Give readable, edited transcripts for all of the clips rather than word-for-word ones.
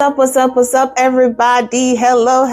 What's up, everybody? Hello,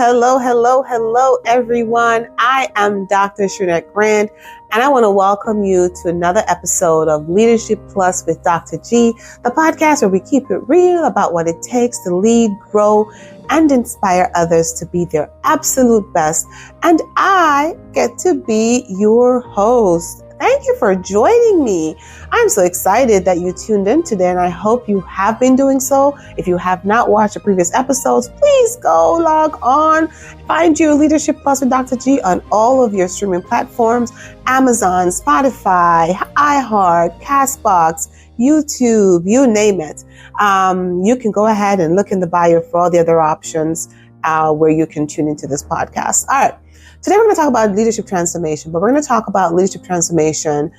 everyone. I am Dr. Shernette Grant, and I want to welcome you to another episode of Leadership Plus with Dr. G, the podcast where we keep it real about what it takes to lead, grow, and inspire others to be their absolute best. And I get to be your host. Thank you for joining me. I'm so excited that you tuned in today, and I hope you have been doing so. If you have not watched the previous episodes, please go log on. Find your Leadership Plus with Dr. G on all of your streaming platforms, Amazon, Spotify, iHeart, Castbox, YouTube, you name it. You can go ahead and look in the bio for all the other options where you can tune into this podcast. All right. Today we're going to talk about leadership transformation, but we're going to talk about leadership transformation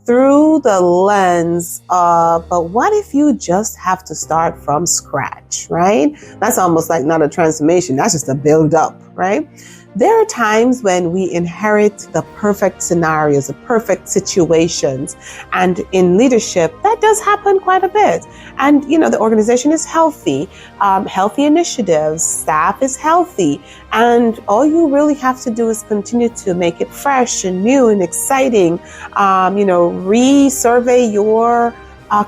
through the lens of, but what if you just have to start from scratch, right? That's almost like not a transformation. That's just a build up, right? There are times when we inherit the perfect scenarios, the perfect situations. And in leadership, that does happen quite a bit. And, the organization is healthy, healthy initiatives, staff is healthy. And all you really have to do is continue to make it fresh and new and exciting. Resurvey your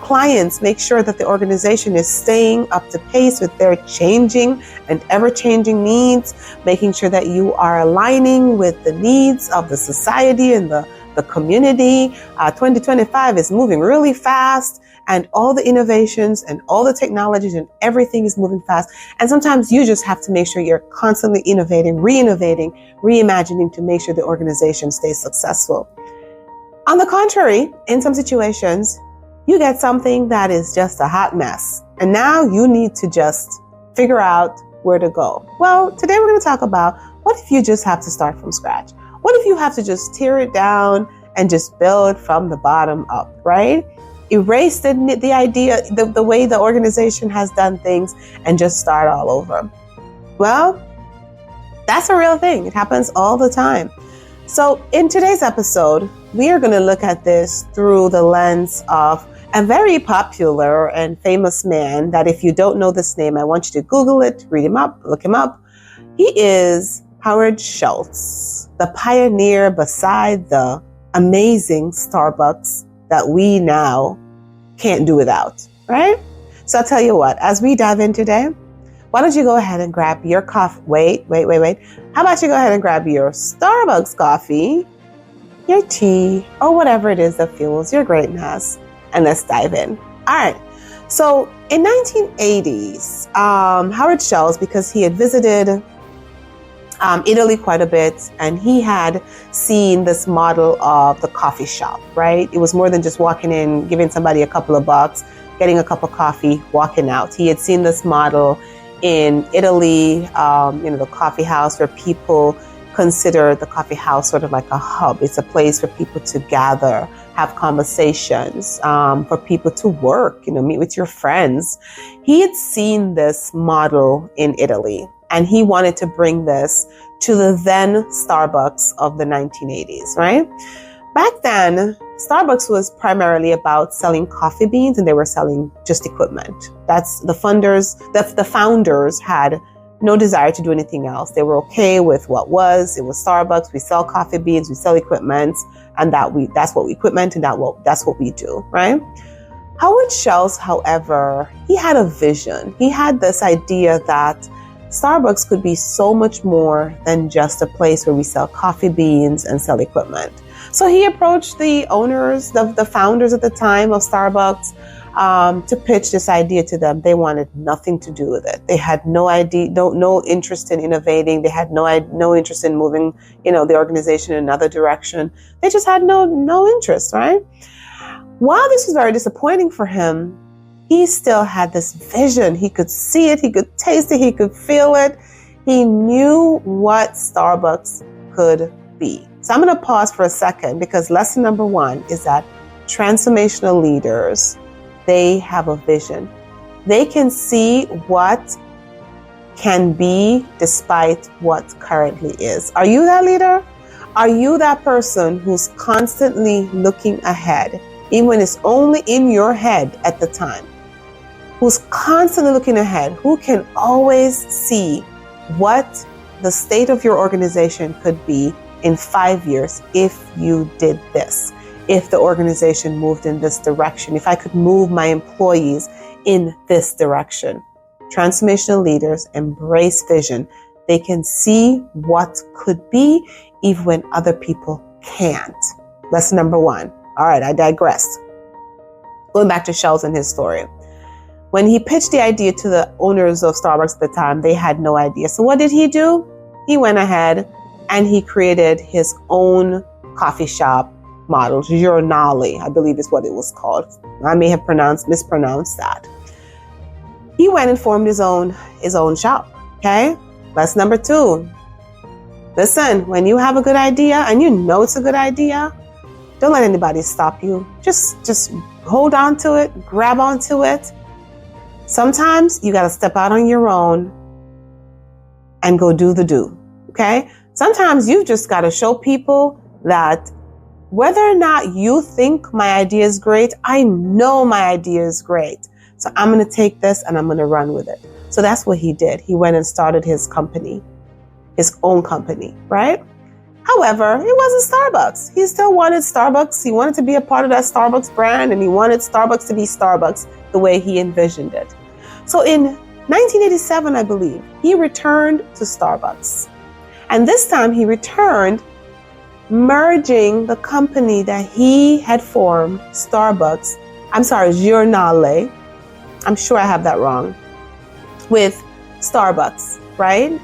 clients, make sure that the organization is staying up to pace with their changing and ever-changing needs, making sure that you are aligning with the needs of the society and the community. 2025 is moving really fast, and all the innovations and all the technologies and everything is moving fast. And sometimes you just have to make sure you're constantly innovating, reimagining to make sure the organization stays successful. On the contrary, in some situations, you get something that is just a hot mess. And now you need to just figure out where to go. Well, today we're going to talk about what if you just have to start from scratch? What if you have to just tear it down and just build from the bottom up, right? Erase the idea, the way the organization has done things and just start all over. Well, that's a real thing. It happens all the time. So in today's episode, we are going to look at this through the lens of a very popular and famous man that if you don't know this name, I want you to Google it, read him up, look him up. He is Howard Schultz, the pioneer beside the amazing Starbucks that we now can't do without, right? So I'll tell you what, as we dive in today, why don't you go ahead and grab your coffee? Wait. How about you go ahead and grab your Starbucks coffee, your tea, or whatever it is that fuels your greatness, and let's dive in. All right. So in 1980s, Howard Schultz, because he had visited Italy quite a bit, and he had seen this model of the coffee shop, right? It was more than just walking in, giving somebody a couple of bucks, getting a cup of coffee, walking out. He had seen this model in Italy, the coffee house, where people consider the coffee house sort of like a hub. It's a place for people to gather, have conversations, for people to work, meet with your friends. He had seen this model in Italy, and he wanted to bring this to the then Starbucks of the 1980s, right? Back then, Starbucks was primarily about selling coffee beans, and they were selling just equipment. That's the funders, the founders had no desire to do anything else. They were okay with what was. It was Starbucks. We sell coffee beans, we sell equipment, and that's what we equipment, and that's what we do, right? Howard Schultz, however, he had a vision. He had this idea that Starbucks could be so much more than just a place where we sell coffee beans and sell equipment. So he approached the owners, the founders at the time of Starbucks, to pitch this idea to them. They wanted nothing to do with it. They had no idea, no interest in innovating. They had no interest in moving, the organization in another direction. They just had no interest, right? While this was very disappointing for him, he still had this vision. He could see it, he could taste it, he could feel it. He knew what Starbucks could be. So I'm going to pause for a second, because lesson number 1 is that transformational leaders, they have a vision. They can see what can be despite what currently is. Are you that leader? Are you that person who's constantly looking ahead, even when it's only in your head at the time? who's constantly looking ahead, who can always see what the state of your organization could be in 5 years if you did this, if the organization moved in this direction, if I could move my employees in this direction. Transformational leaders embrace vision. They can see what could be even when other people can't. Lesson number 1. All right, I digressed. Going back to Schultz and his story. When he pitched the idea to the owners of Starbucks at the time, they had no idea. So what did he do? He went ahead and he created his own coffee shop model, Journale, I believe is what it was called. I may have mispronounced that. He went and formed his own shop. Okay. Lesson number 2. Listen, when you have a good idea and you know it's a good idea, don't let anybody stop you. Just hold on to it, grab onto it. Sometimes you got to step out on your own and go do the do. Okay. Sometimes you've just got to show people that whether or not you think my idea is great, I know my idea is great. So I'm going to take this and I'm going to run with it. So that's what he did. He went and started his company, his own company, right? However, it wasn't Starbucks. He still wanted Starbucks. He wanted to be a part of that Starbucks brand, and he wanted Starbucks to be Starbucks the way he envisioned it. So in 1987, I believe, he returned to Starbucks. And this time he returned merging the company that he had formed, Journale, I'm sure I have that wrong, with Starbucks, right?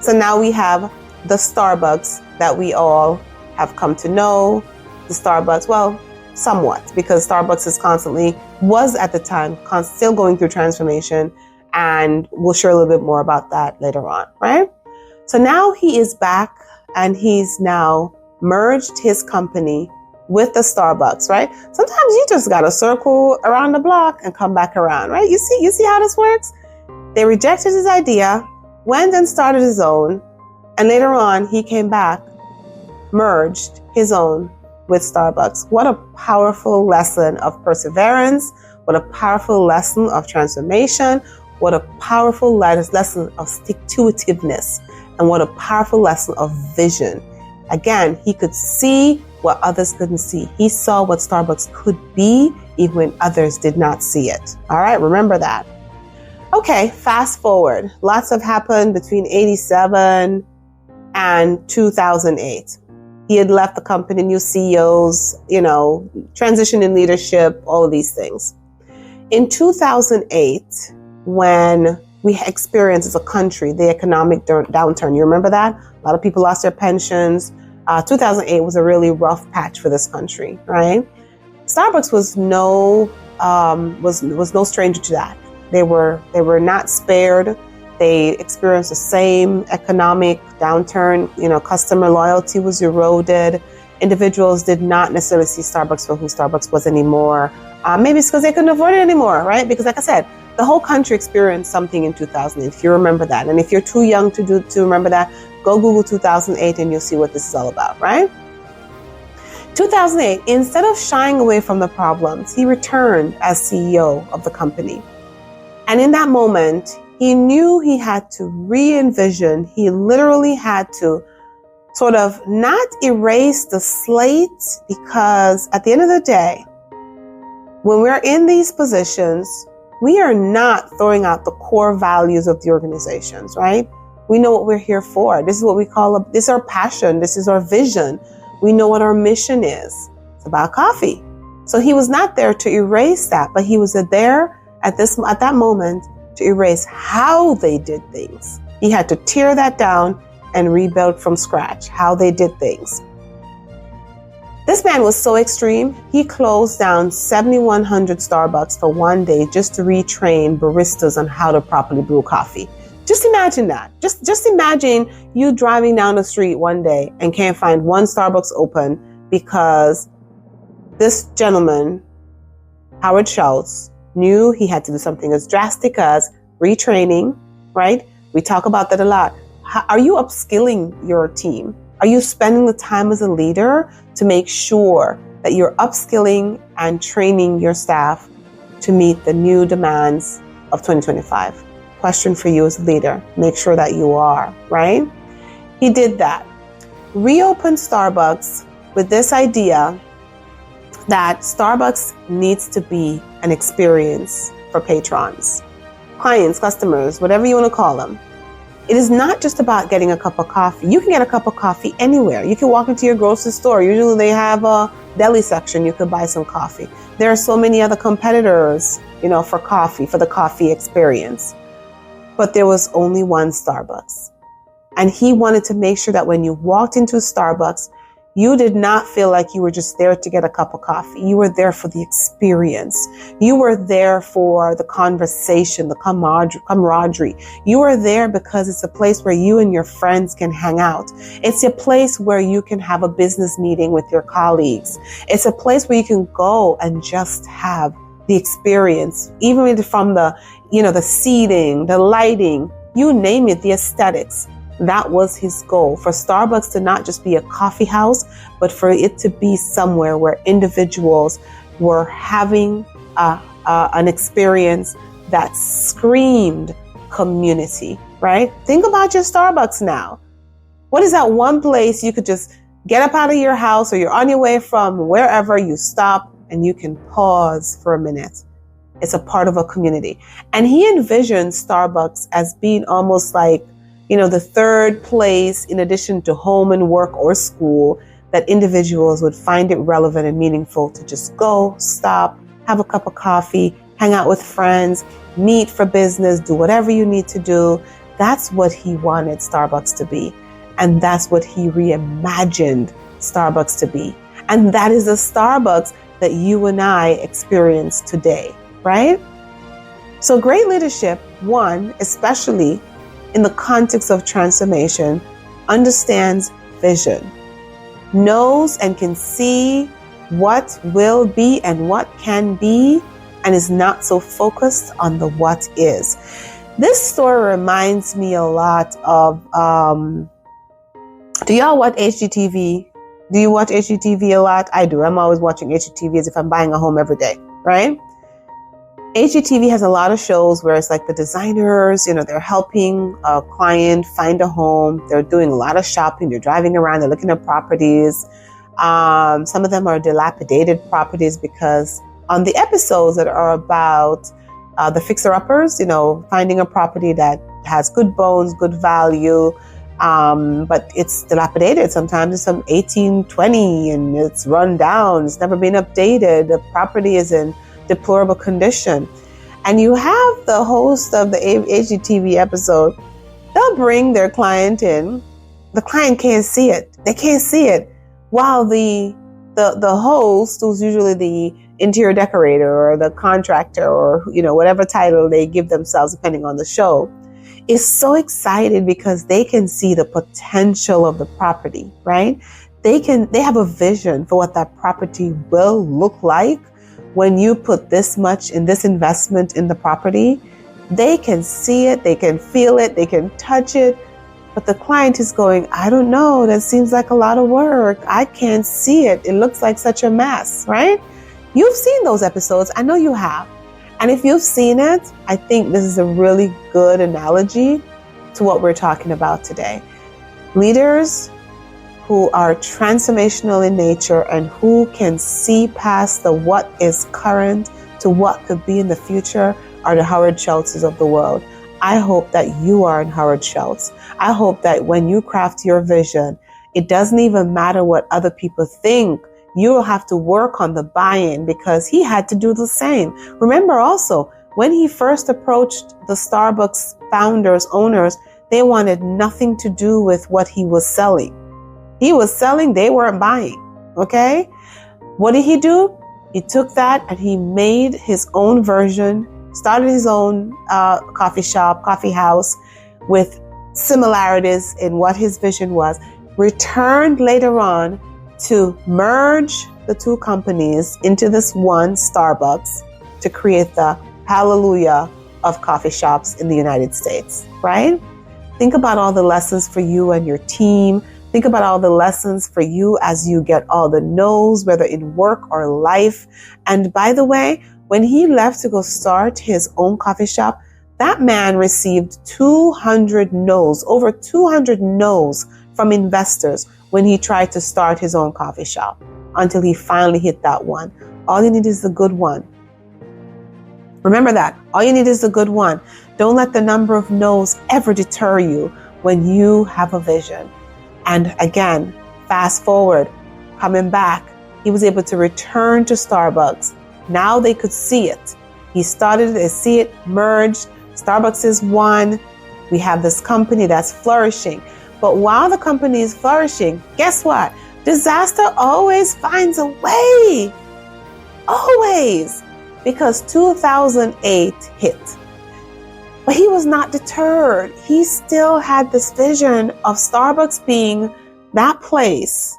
So now we have the Starbucks that we all have come to know, the Starbucks, well, somewhat, because Starbucks was at the time, still going through transformation, and we'll share a little bit more about that later on, right? So now he is back and he's now merged his company with the Starbucks, right? Sometimes you just got to circle around the block and come back around, right? You see how this works? They rejected his idea, went and started his own, and later on he came back, merged his own with Starbucks. What a powerful lesson of perseverance. What a powerful lesson of transformation. What a powerful lesson of stick-to-itiveness. And what a powerful lesson of vision. Again, he could see what others couldn't see. He saw what Starbucks could be even when others did not see it. All right, remember that. Okay, fast forward. Lots have happened between 87 and 2008. He had left the company, new CEOs, transition in leadership, all of these things. In 2008, when we experienced as a country the economic downturn, you remember that? A lot of people lost their pensions. 2008 was a really rough patch for this country, right? Starbucks was no stranger to that. They were not spared. They experienced the same economic downturn. Customer loyalty was eroded. Individuals did not necessarily see Starbucks for who Starbucks was anymore. Maybe it's because they couldn't afford it anymore, right? Because like I said, the whole country experienced something in 2008, if you remember that. And if you're too young to remember that, go Google 2008 and you'll see what this is all about, right? 2008, instead of shying away from the problems, he returned as CEO of the company. And in that moment, he knew he had to re-envision. He literally had to sort of not erase the slate, because at the end of the day, when we're in these positions, we are not throwing out the core values of the organizations, right? We know what we're here for. This is what we call this is our passion. This is our vision. We know what our mission is. It's about coffee. So he was not there to erase that, but he was there at that moment to erase how they did things. He had to tear that down and rebuild from scratch how they did things. This man was so extreme, he closed down 7,100 Starbucks for one day just to retrain baristas on how to properly brew coffee. Just imagine that. Just imagine you driving down the street one day and can't find one Starbucks open because this gentleman, Howard Schultz, knew he had to do something as drastic as retraining, right? We talk about that a lot. Are you upskilling your team? Are you spending the time as a leader to make sure that you're upskilling and training your staff to meet the new demands of 2025. Question for you as a leader. Make sure that you are, right? He did that. Reopened Starbucks with this idea that Starbucks needs to be an experience for patrons, clients, customers, whatever you want to call them. It is not just about getting a cup of coffee. You can get a cup of coffee anywhere. You can walk into your grocery store. Usually they have a deli section. You could buy some coffee. There are so many other competitors, for coffee, for the coffee experience. But there was only one Starbucks. And he wanted to make sure that when you walked into Starbucks, you did not feel like you were just there to get a cup of coffee. You were there for the experience. You were there for the conversation, the camaraderie. You are there because it's a place where you and your friends can hang out. It's a place where you can have a business meeting with your colleagues. It's a place where you can go and just have the experience, even from the seating, the lighting, you name it, the aesthetics. That was his goal, for Starbucks to not just be a coffee house, but for it to be somewhere where individuals were having an experience that screamed community, right? Think about your Starbucks now. What is that one place you could just get up out of your house, or you're on your way from wherever, you stop and you can pause for a minute? It's a part of a community. And he envisioned Starbucks as being almost like, the third place in addition to home and work or school that individuals would find it relevant and meaningful to just go, stop, have a cup of coffee, hang out with friends, meet for business, do whatever you need to do. That's what he wanted Starbucks to be. And that's what he reimagined Starbucks to be. And that is the Starbucks that you and I experience today, right? So great leadership, one, especially in the context of transformation, understands vision, knows and can see what will be and what can be, and is not so focused on the what is. This story reminds me a lot of, do y'all watch HGTV? Do you watch HGTV a lot? I do. I'm always watching HGTV as if I'm buying a home every day, right? HGTV has a lot of shows where it's like the designers, they're helping a client find a home. They're doing a lot of shopping. They're driving around. They're looking at properties. Some of them are dilapidated properties, because on the episodes that are about the fixer-uppers, finding a property that has good bones, good value, but it's dilapidated. Sometimes it's some 1820 and it's run down. It's never been updated. The property is in deplorable condition. And you have the host of the HGTV episode. They'll bring their client in. The client can't see it. They can't see it. While the host, who's usually the interior decorator or the contractor or whatever title they give themselves depending on the show, is so excited because they can see the potential of the property, right? They have a vision for what that property will look like when you put this much in this investment in the property. They can see it, they can feel it, they can touch it. But the client is going, I don't know, that seems like a lot of work. I can't see it. It looks like such a mess, right? You've seen those episodes. I know you have. And if you've seen it, I think this is a really good analogy to what we're talking about today. Leaders who are transformational in nature and who can see past the what is current to what could be in the future are the Howard Schultzes of the world. I hope that you are in Howard Schultz. I hope that when you craft your vision, it doesn't even matter what other people think. You'll have to work on the buy-in, because he had to do the same. Remember also, when he first approached the Starbucks founders, owners, they wanted nothing to do with what he was selling. He was selling, they weren't buying, okay? What did he do? He took that and he made his own version, started his own coffee shop, coffee house with similarities in what his vision was, returned later on to merge the two companies into this one Starbucks to create the hallelujah of coffee shops in the United States, right? Think about all the lessons for you and your team. Think about all the lessons for you as you get all the no's, whether in work or life. And by the way, When he left to go start his own coffee shop, that man received 200 no's, over 200 no's from investors when he tried to start his own coffee shop, until he finally hit that one. All you need is the good one. Remember that. All you need is the good one. Don't let the number of no's ever deter you when you have a vision. And again, fast forward, coming back, he was able to return to Starbucks. Now they could see it. He started to see it merged. Starbucks is one. We have this company that's flourishing. But while the company is flourishing, guess what? Disaster always finds a way. Always. Because 2008 hit. But he was not deterred. He still had this vision of Starbucks being that place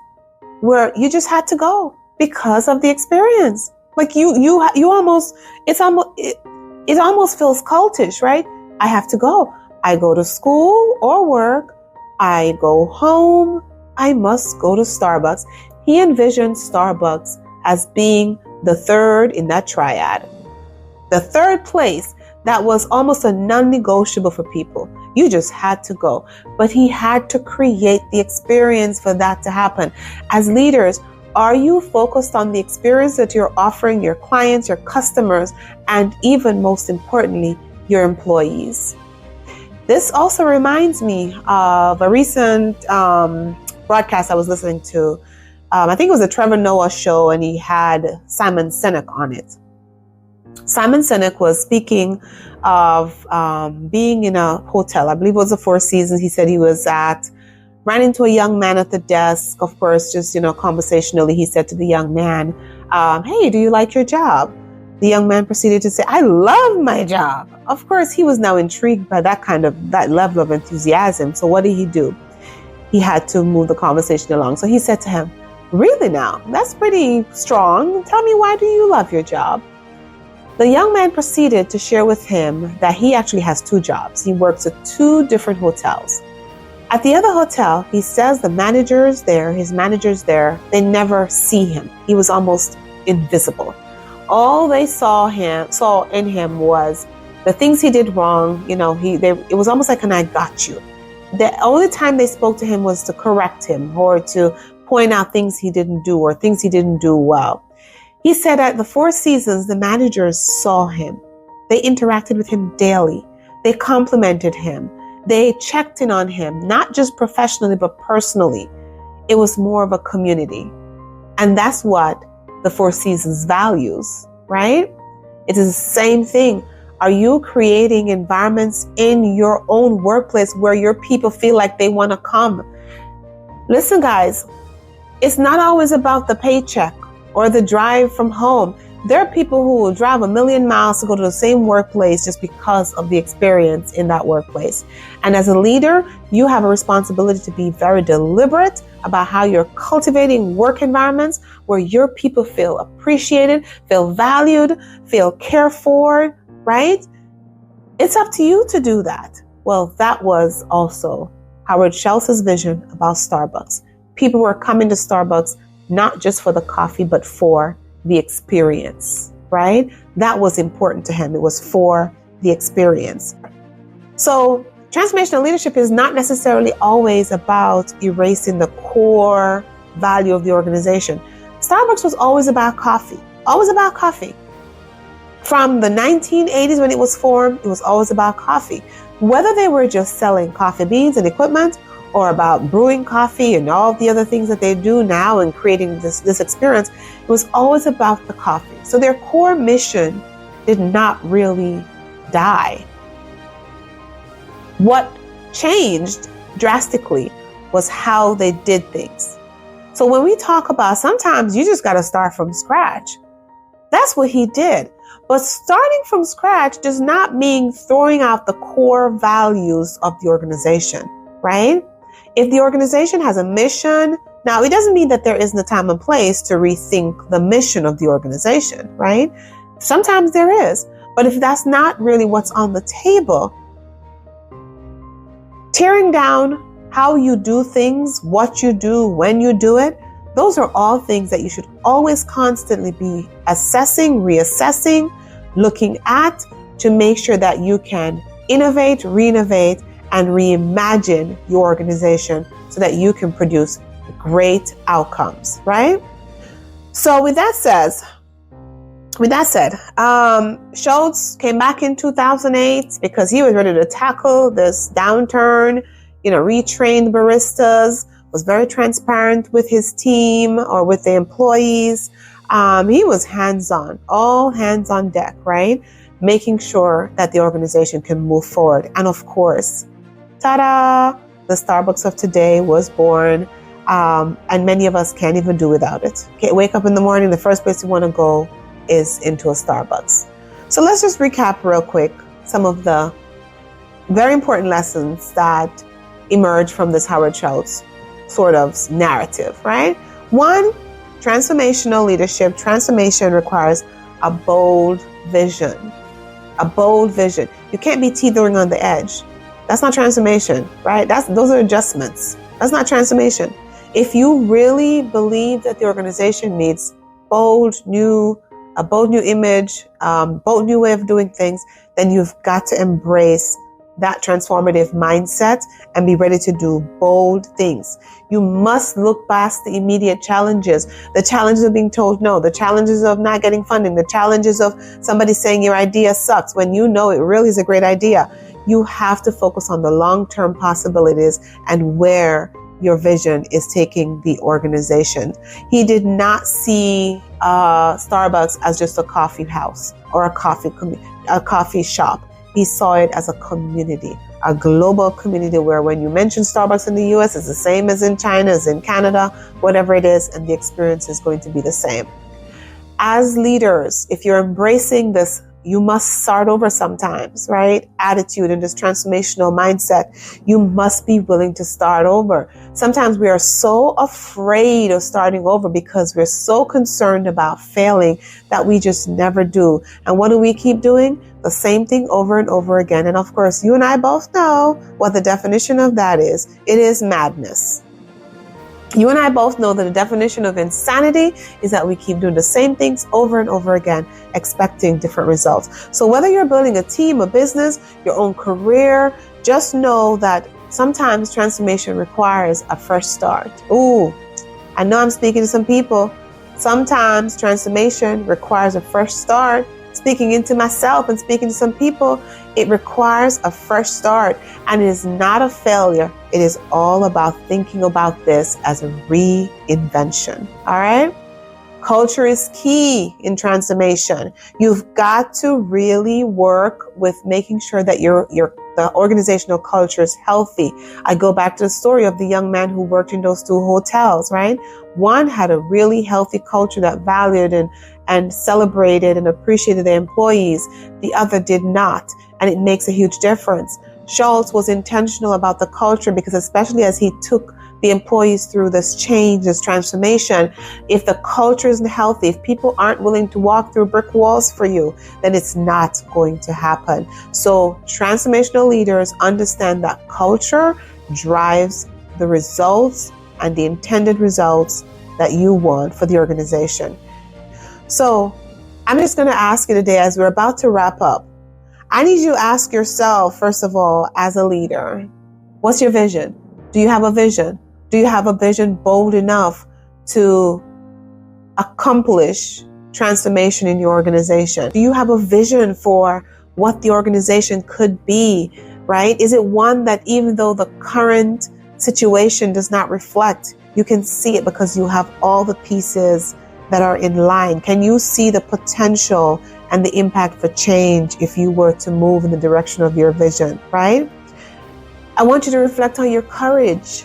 where you just had to go because of the experience. Like you almost, it almost feels cultish, right? I have to go. I go to school or work. I go home. I must go to Starbucks. He envisioned Starbucks as being the third in that triad. The third place that was almost a non-negotiable for people. You just had to go. But he had to create the experience for that to happen. As leaders, are you focused on the experience that you're offering your clients, your customers, and even most importantly, your employees? This also reminds me of a recent broadcast I was listening to. I think it was a Trevor Noah show, and he had Simon Sinek on it. Simon Sinek was speaking of being in a hotel. I believe it was the Four Seasons. He said he was ran into a young man at the desk. Of course, just, conversationally, he said to the young man, hey, do you like your job? The young man proceeded to say, I love my job. Of course, he was now intrigued by that level of enthusiasm. So what did he do? He had to move the conversation along. So he said to him, really now? That's pretty strong. Tell me, why do you love your job? The young man proceeded to share with him that he actually has two jobs. He works at two different hotels. At the other hotel, he says his managers there, they never see him. He was almost invisible. All they saw in him was the things he did wrong. It was almost like an I got you. The only time they spoke to him was to correct him or to point out things he didn't do or things he didn't do well. He said at the Four Seasons, the managers saw him. They interacted with him daily. They complimented him. They checked in on him, not just professionally, but personally. It was more of a community. And that's what the Four Seasons values, right? It is the same thing. Are you creating environments in your own workplace where your people feel like they want to come? Listen, guys, it's not always about the paycheck or the drive from home. There are people who will drive 1,000,000 miles to go to the same workplace just because of the experience in that workplace. And as a leader, you have a responsibility to be very deliberate about how you're cultivating work environments where your people feel appreciated, feel valued, feel cared for, right? It's up to you to do that. Well, that was also Howard Schultz's vision about Starbucks. People were coming to Starbucks not just for the coffee, but for the experience, right? That was important to him. It was for the experience. So transformational leadership is not necessarily always about erasing the core value of the organization. Starbucks was always about coffee, always about coffee. From the 1980s when it was formed, it was always about coffee. Whether they were just selling coffee beans and equipment or about brewing coffee and all the other things that they do now and creating this experience, it was always about the coffee. So their core mission did not really die. What changed drastically was how they did things. So when we talk about sometimes you just got to start from scratch, that's what he did. But starting from scratch does not mean throwing out the core values of the organization, right? If the organization has a mission, now it doesn't mean that there isn't a time and place to rethink the mission of the organization, right? Sometimes there is. But if that's not really what's on the table, tearing down how you do things, what you do, when you do it, those are all things that you should always constantly be assessing, reassessing, looking at to make sure that you can innovate, renovate, and reimagine your organization so that you can produce great outcomes, right? So with that said, Schultz came back in 2008 because he was ready to tackle this downturn, retrained baristas, was very transparent with his team or with the employees. He was hands-on, all hands on deck, right? Making sure that the organization can move forward. And of course, ta-da, the Starbucks of today was born. And many of us can't even do without it. Okay, wake up in the morning, the first place you want to go is into a Starbucks. So let's just recap real quick some of the very important lessons that emerge from this Howard Schultz sort of narrative, right? 1, transformational leadership. Transformation requires a bold vision. A bold vision. You can't be teetering on the edge. That's not transformation, right? Those are adjustments. That's not transformation. If you really believe that the organization needs a bold new image, bold new way of doing things, then you've got to embrace that transformative mindset and be ready to do bold things. You must look past the immediate challenges, the challenges of being told no, the challenges of not getting funding, the challenges of somebody saying your idea sucks when you know it really is a great idea. You have to focus on the long-term possibilities and where your vision is taking the organization. He did not see Starbucks as just a coffee house or a coffee shop. He saw it as a community, a global community where when you mention Starbucks in the US, it's the same as in China, as in Canada, whatever it is, and the experience is going to be the same. As leaders, if you're embracing this, you must start over sometimes, right? Attitude and this transformational mindset, you must be willing to start over. Sometimes we are so afraid of starting over because we're so concerned about failing that we just never do. And what do we keep doing? The same thing over and over again. And of course, you and I both know what the definition of that is. It is madness. You and I both know that the definition of insanity is that we keep doing the same things over and over again, expecting different results. So whether you're building a team, a business, your own career, just know that sometimes transformation requires a fresh start. Ooh, I know I'm speaking to some people. Sometimes transformation requires a fresh start. Speaking into myself and speaking to some people, it requires a fresh start, and it is not a failure. It is all about thinking about this as a reinvention. All right. Culture is key in transformation. You've got to really work with making sure that the organizational culture is healthy. I go back to the story of the young man who worked in those 2 hotels, right? One had a really healthy culture that valued and celebrated and appreciated their employees. The other did not. And it makes a huge difference. Schultz was intentional about the culture because especially as he took the employees through this change, this transformation, if the culture isn't healthy, if people aren't willing to walk through brick walls for you, then it's not going to happen. So transformational leaders understand that culture drives the results and the intended results that you want for the organization. So I'm just going to ask you today, as we're about to wrap up, I need you to ask yourself, first of all, as a leader, what's your vision? Do you have a vision? Do you have a vision bold enough to accomplish transformation in your organization? Do you have a vision for what the organization could be, right? Is it one that even though the current situation does not reflect, you can see it because you have all the pieces that are in line? Can you see the potential and the impact for change if you were to move in the direction of your vision, right? I want you to reflect on your courage.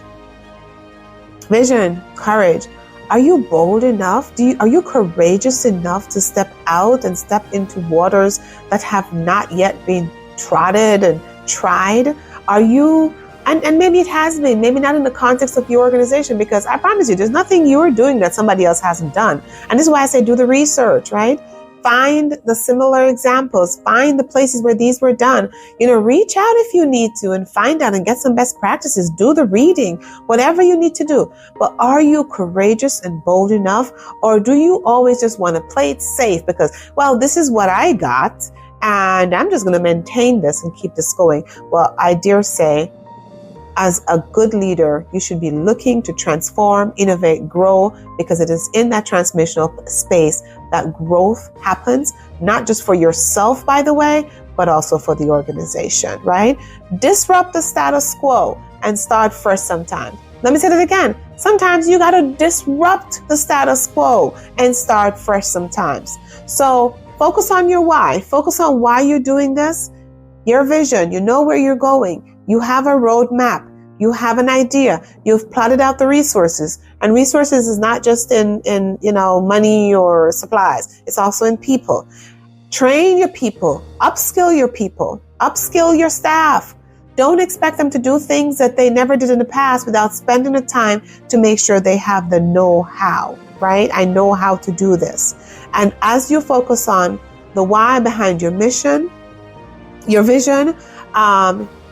Vision, courage. Are you bold enough? Are you courageous enough to step out and step into waters that have not yet been trodden and tried? Are you, and maybe it has been, maybe not in the context of your organization, because I promise you, there's nothing you're doing that somebody else hasn't done. And this is why I say do the research, right? Find the similar examples. Find the places where these were done. Reach out if you need to and find out and get some best practices. Do the reading, whatever you need to do. But are you courageous and bold enough? Or do you always just want to play it safe because, well, this is what I got and I'm just going to maintain this and keep this going? Well, I dare say, as a good leader, you should be looking to transform, innovate, grow, because it is in that transformational space that growth happens, not just for yourself, by the way, but also for the organization, right? Disrupt the status quo and start first sometimes. Let me say that again. Sometimes you got to disrupt the status quo and start fresh sometimes. So focus on your why. Focus on why you're doing this, your vision. You know where you're going. You have a roadmap. You have an idea. You've plotted out the resources. And resources is not just in money or supplies. It's also in people. Train your people. Upskill your people. Upskill your staff. Don't expect them to do things that they never did in the past without spending the time to make sure they have the know-how, right? I know how to do this. And as you focus on the why behind your mission, your vision,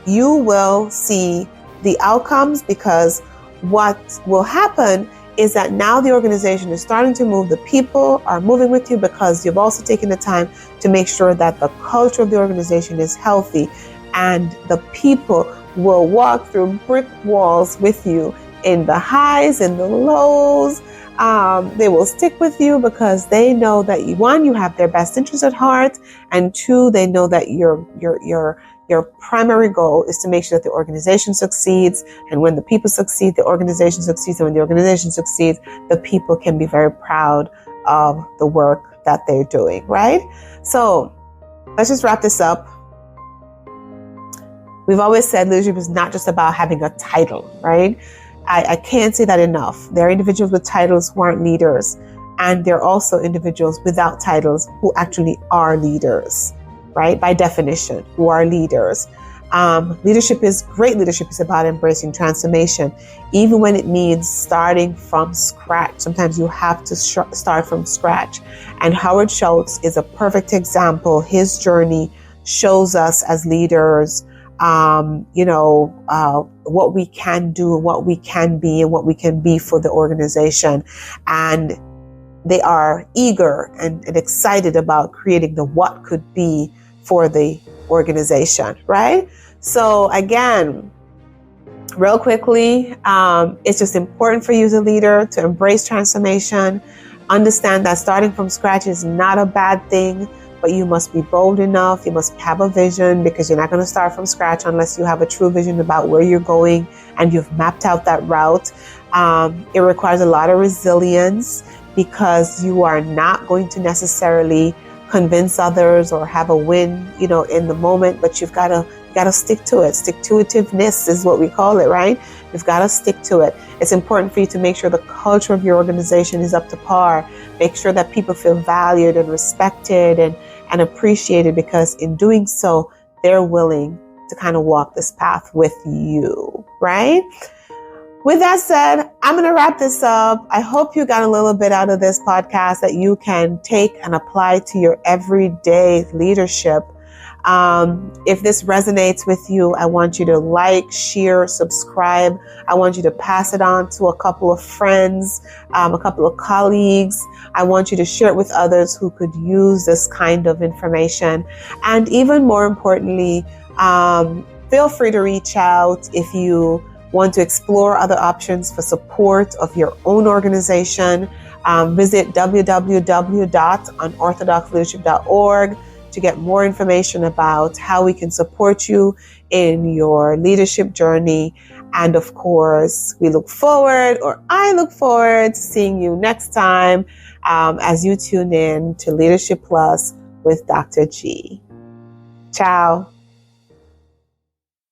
you will see the outcomes, because what will happen is that now the organization is starting to move. The people are moving with you because you've also taken the time to make sure that the culture of the organization is healthy, and the people will walk through brick walls with you in the highs and the lows. They will stick with you because they know that you have their best interest at heart, and two, they know that your primary goal is to make sure that the organization succeeds. And when the people succeed, the organization succeeds. And when the organization succeeds, the people can be very proud of the work that they're doing, right? So let's just wrap this up. We've always said leadership is not just about having a title, right? I can't say that enough. There are individuals with titles who aren't leaders, and there are also individuals without titles who actually are leaders, right? By definition, who are leaders. Great leadership is about embracing transformation, even when it means starting from scratch. Sometimes you have to start from scratch. And Howard Schultz is a perfect example. His journey shows us as leaders, what we can do, what we can be, and what we can be for the organization. And they are eager and excited about creating the what could be for the organization, right? So again, real quickly, it's just important for you as a leader to embrace transformation. Understand that starting from scratch is not a bad thing, but you must be bold enough. You must have a vision, because you're not going to start from scratch unless you have a true vision about where you're going and you've mapped out that route. It requires a lot of resilience, because you are not going to necessarily convince others or have a win, in the moment, but you've got to stick to it. Stick-to-itiveness is what we call it, right? You've got to stick to it. It's important for you to make sure the culture of your organization is up to par. Make sure that people feel valued and respected and appreciated, because in doing so, they're willing to kind of walk this path with you, right? With that said, I'm going to wrap this up. I hope you got a little bit out of this podcast that you can take and apply to your everyday leadership. If this resonates with you, I want you to like, share, subscribe. I want you to pass it on to a couple of friends, a couple of colleagues. I want you to share it with others who could use this kind of information. And even more importantly, feel free to reach out if you want to explore other options for support of your own organization. Visit www.unorthodoxleadership.org to get more information about how we can support you in your leadership journey. And of course, I look forward to seeing you next time as you tune in to Leadership Plus with Dr. G. Ciao.